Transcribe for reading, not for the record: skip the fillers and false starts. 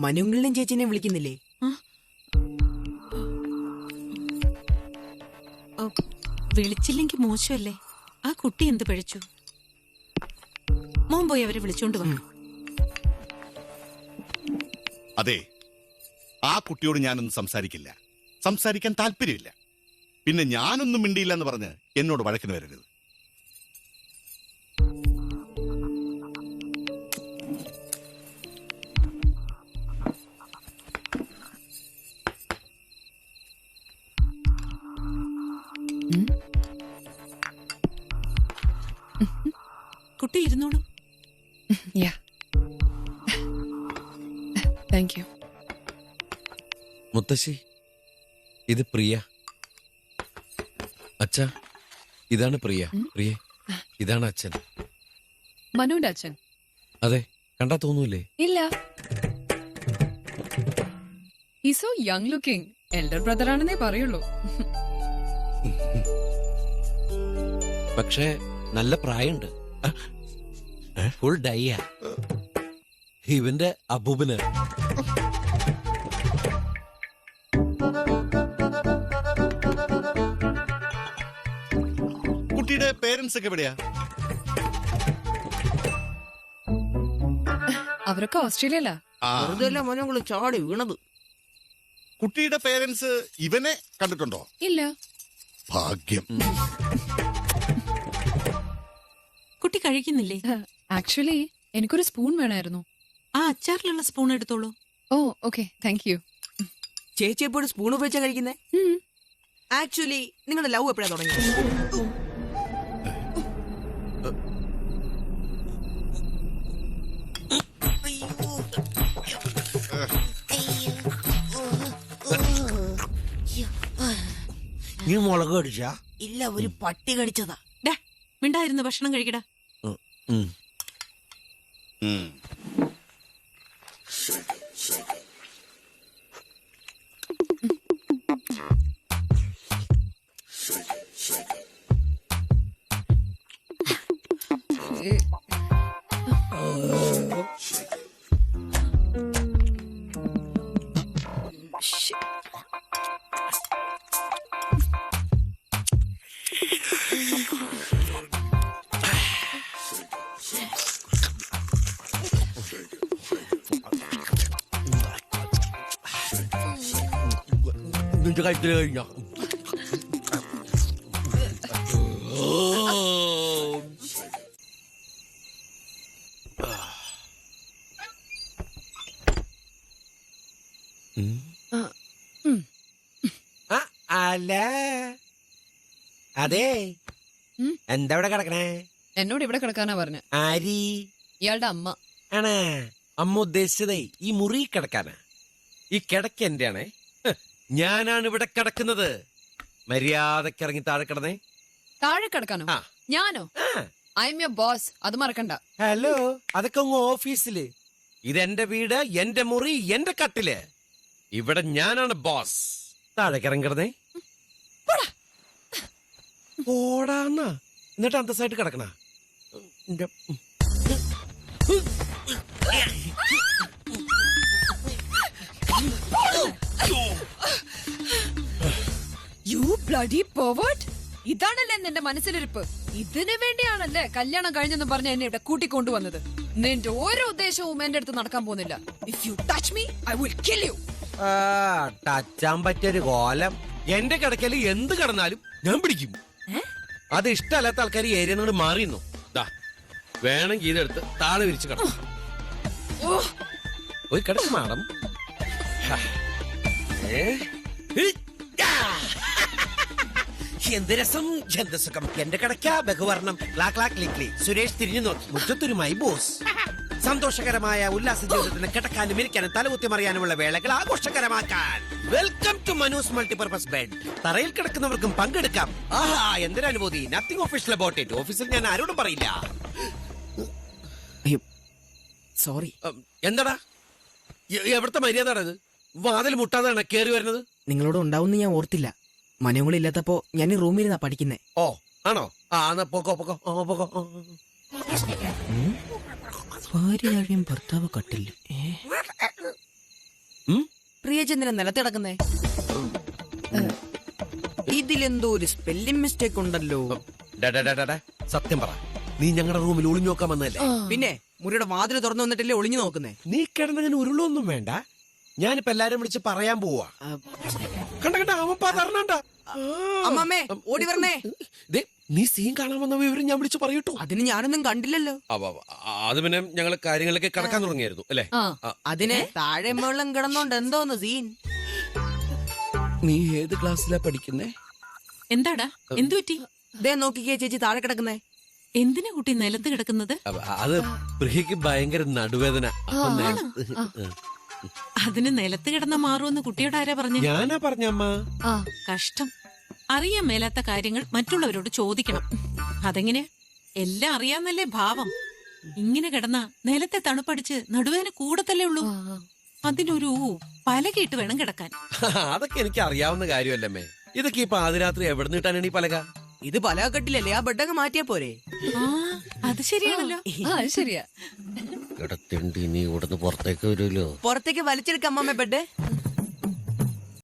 മനുങ്ങളിലും ചേച്ചിനെ വിളിക്കുന്നില്ലേ? വിളിച്ചില്ലെങ്കിൽ മോശമല്ലേ? ആ കുട്ടി എന്ത് പഴിച്ചു? മോൻ പോയി അവരെ വിളിച്ചോണ്ട് വന്നു. അതെ, ആ കുട്ടിയോട് ഞാനൊന്നും സംസാരിക്കില്ല, സംസാരിക്കാൻ താല്പര്യമില്ല. പിന്നെ ഞാനൊന്നും മിണ്ടിയില്ല എന്ന് പറഞ്ഞ് എന്നോട് വഴക്കിന് വരരുത്. കുട്ടി ഇരുന്നോളൂ. Thank you. മുത്തശ്ശി, ഇത് പ്രിയ. അച്ഛാ, ഇതാണ് പ്രിയ. പ്രിയ, ഇതാണ് അച്ഛൻ. മനുവിന്റെ അച്ഛൻ? അതെ, കണ്ടാ തോന്നൂലേ? ഇല്ല. He's so young looking. Elder brother ആണെന്നേ പറയുള്ളൂ. പക്ഷേ നല്ല പ്രായമുണ്ട്. ഫുൾ ഡൈയ. ഇവന്റെ അബൂബന്. കുട്ടിയുടെ പേരൻസ് ഒക്കെ എവിടെയാ? അവരൊക്കെ ഓസ്ട്രേലിയയിലാ. വെറുതെ മനുങ്ങൾ ചാടി വീണത്. കുട്ടിയുടെ പേരൻസ് ഇവനെ കണ്ടിട്ടുണ്ടോ? ഇല്ല. ഭാഗ്യം. കുട്ടി കഴിക്കുന്നില്ലേ? ആക്ച്വലി എനിക്കൊരു സ്പൂൺ വേണമായിരുന്നു. ആ അച്ചാറിലുള്ള സ്പൂൺ എടുത്തോളൂ. ഓ ഓക്കെ, താങ്ക് യു. ചേച്ചി എപ്പോഴും സ്പൂൺ ഉപയോഗിച്ചാ കഴിക്കുന്നേ? ആക്ച്വലി നിങ്ങളുടെ ലവ് എപ്പോഴാ തുടങ്ങി? നീ മുളക് കടിച്ചാ? ഇല്ല, ഒരു പട്ടി കടിച്ചതാ. മിണ്ടായിരുന്നു ഭക്ഷണം കഴിക്കടാ. നിന്റെ കഴിക്കല് കഴിഞ്ഞോ? അല്ല, അതെ, എന്താ ഇവിടെ കിടക്കണേ? എന്നോട് ഇവിടെ കിടക്കാനാ പറഞ്ഞ. ആരി? ഇയാളുടെ അമ്മ. ആണാ? അമ്മ ഉദ്ദേശിച്ചതേ ഈ മുറി കിടക്കാനാ. ഈ കിടക്ക എന്റെ ആണേ. ഞാനാണ് ഇവിടെ കിടക്കുന്നത്. മര്യാദക്ക് ഇറങ്ങി താഴെ കിടന്നേ. താഴെ കിടക്കാനോ? ഞാനോ? ഐ എം യുവർ ബോസ്, അത് മറക്കണ്ട. ഹലോ, അതൊക്കെ അങ്ങ് ഓഫീസില്. ഇതെന്റെ വീട്, എന്റെ മുറി, എന്റെ കട്ടില്. ഇവിടെ ഞാനാണ് ബോസ്. താഴേക്ക് ഇറങ്ങി കിടന്നേ. ഓടാന്നാ, എന്നിട്ട് അന്തസ്സായിട്ട് കിടക്കണ. You bloody pervert. ഇതാണല്ലേ നിന്റെ മനസ്സിലിരിപ്പ്? ഇതിനു വേണ്ടിയാണല്ലേ കല്യാണം കഴിഞ്ഞെന്ന് പറഞ്ഞ എന്നെ ഇവിടെ കൂട്ടിക്കൊണ്ടുവന്നത്? നിന്റെ ഓരോ ഉദ്ദേശവും എന്റെ അടുത്ത് നടക്കാൻ പോകുന്നില്ല. If you touch me I will kill you. ടച്ചാൻ പറ്റിയൊരു കോലം. എന്റെ കിടക്കല് എന്ത് കിടന്നാലും ഞാൻ പിടിക്കും. അത് ഇഷ്ടമല്ലാത്ത ആൾക്കാർ ഏരിയ നിന്ന് മാറിയുന്നു. വേണമെങ്കിൽ ഇതെടുത്ത് താഴെ വിരിച്ച് കിടക്കും. പോയി കിടക്കും മാഡം. എന്ത് രസം, എന്ത് സുഖം. എന്റെ കിടക്ക ബഹുവർണം. സുരേഷ് തിരിഞ്ഞു നോക്കി. മുറ്റത്തൊരു മൈ ബോസ്. സന്തോഷകരമായ ഉല്ലാസ ജീവിതത്തിന് കിടക്കാനും ഇരിക്കാനും തലകുത്തി മറിയാനുമുള്ള വേളകൾ ആഘോഷകരമാക്കാൻ welcome to Manu's multipurpose bed. തറയിൽ കിടക്കുന്നവർക്കും പങ്കെടുക്കാം. ആഹാ, എന്തൊരു അനുഭൂതി. Nothing official about it. ഓഫീസിൽ ഞാൻ ആരോടും പറയില്ല. സോറി. എന്താടാ എവിടുത്തെ മര്യാദ? വാതിൽ മുട്ടാതാണ് കേറി വരുന്നത്. നിങ്ങളോട് ഉണ്ടാവുന്ന ഞാൻ ഓർത്തില്ല. മനോങ്ങളില്ലാത്തപ്പോ ഞാൻ ഈ റൂമിലിരുന്നാ പഠിക്കുന്നേ. ഓ ആണോ? ആ പോക്കോ പോക്കോ പോക്കോ. ഭാര്യ ഭർത്താവ് കട്ടില്ല. പ്രിയചന്ദ്രൻ നിലത്ത് കിടക്കുന്നേ? ഇതിലെന്തോ ഒരു സ്പെല്ലിംഗ് മിസ്റ്റേക്ക് ഉണ്ടല്ലോ. ഡാ, ഡാ, ഡാ, ഡാ, ഡാ. സത്യം പറ, നീ ഞങ്ങളുടെ റൂമിൽ ഒളിഞ്ഞു നോക്കാൻ വന്നതല്ലേ? പിന്നെ മുറിയുടെ വാതിൽ തുറന്നു വന്നിട്ടല്ലേ ഒളിഞ്ഞു നോക്കുന്നേ? നീ കിടന്നങ്ങനെ ഉരുളൊന്നും വേണ്ട. ഞാനിപ്പോ എല്ലാരും വിളിച്ച് പറയാൻ പോവാ. കണ്ട കണ്ട അവൻ പതറണണ്ട. അമ്മമ്മേ ഓടി വരണേ. നീ സീൻ കാണാൻ വന്ന വിവരം ഞാൻ വിളിച്ചു പറയട്ടോ. അതിന് ഞാനൊന്നും കണ്ടില്ലല്ലോ. അത് പിന്നെ ഞങ്ങൾ കാര്യങ്ങളിലേക്ക് കടക്കാൻ തുടങ്ങിയായിരുന്നു അല്ലേ? അതിന് താഴെ മുകളിലും കിടന്നോണ്ട് എന്തോന്ന് സീൻ. നീ ഏത് ക്ലാസ്സിലാ പഠിക്കുന്നേ? എന്താടാ എന്തു പറ്റി? ദേ നോക്കിക്കേ ചേച്ചി താഴെ കിടക്കുന്നേ. എന്തിനാ കുട്ടി നിലത്ത് കിടക്കുന്നത്? അത് പ്രിയക്ക് ഭയങ്കര നടുവേദന. അതിന് നിലത്ത് കിടന്ന മാറുമെന്ന് കുട്ടിയോട് ആരാ പറഞ്ഞു? ഞാനാ പറഞ്ഞമ്മ. കഷ്ടം. അറിയാൻ മേലാത്ത കാര്യങ്ങൾ മറ്റുള്ളവരോട് ചോദിക്കണം. അതെങ്ങനെ? എല്ലാം അറിയാന്നല്ലേ ഭാവം. ഇങ്ങനെ കിടന്ന നിലത്തെ തണുപ്പടിച്ച് നടുവേദന കൂടത്തല്ലേ ഉള്ളൂ. അതിനൊരു പലകയിട്ട് വേണം കിടക്കാൻ. അതൊക്കെ എനിക്ക് അറിയാവുന്ന കാര്യമല്ലമ്മേ. ഇതൊക്കെ ഇപ്പൊ ആദ്യരാത്രി എവിടെ നിന്ന് കിട്ടാനാണ് ഈ പലക? ഇത് പല കെട്ടില്ലല്ലേ, ആ ബെഡൊക്കെ മാറ്റിയാ പോരെ? അത് ശരിയാണല്ലോ. ശരിയാ. കിടത്തിണ്ട് ഇനി ഇവിടുന്ന് പുറത്തേക്ക് വരുമല്ലോ. പുറത്തേക്ക് വലിച്ചെടുക്കാം അമ്മമ്മ ബെഡ്.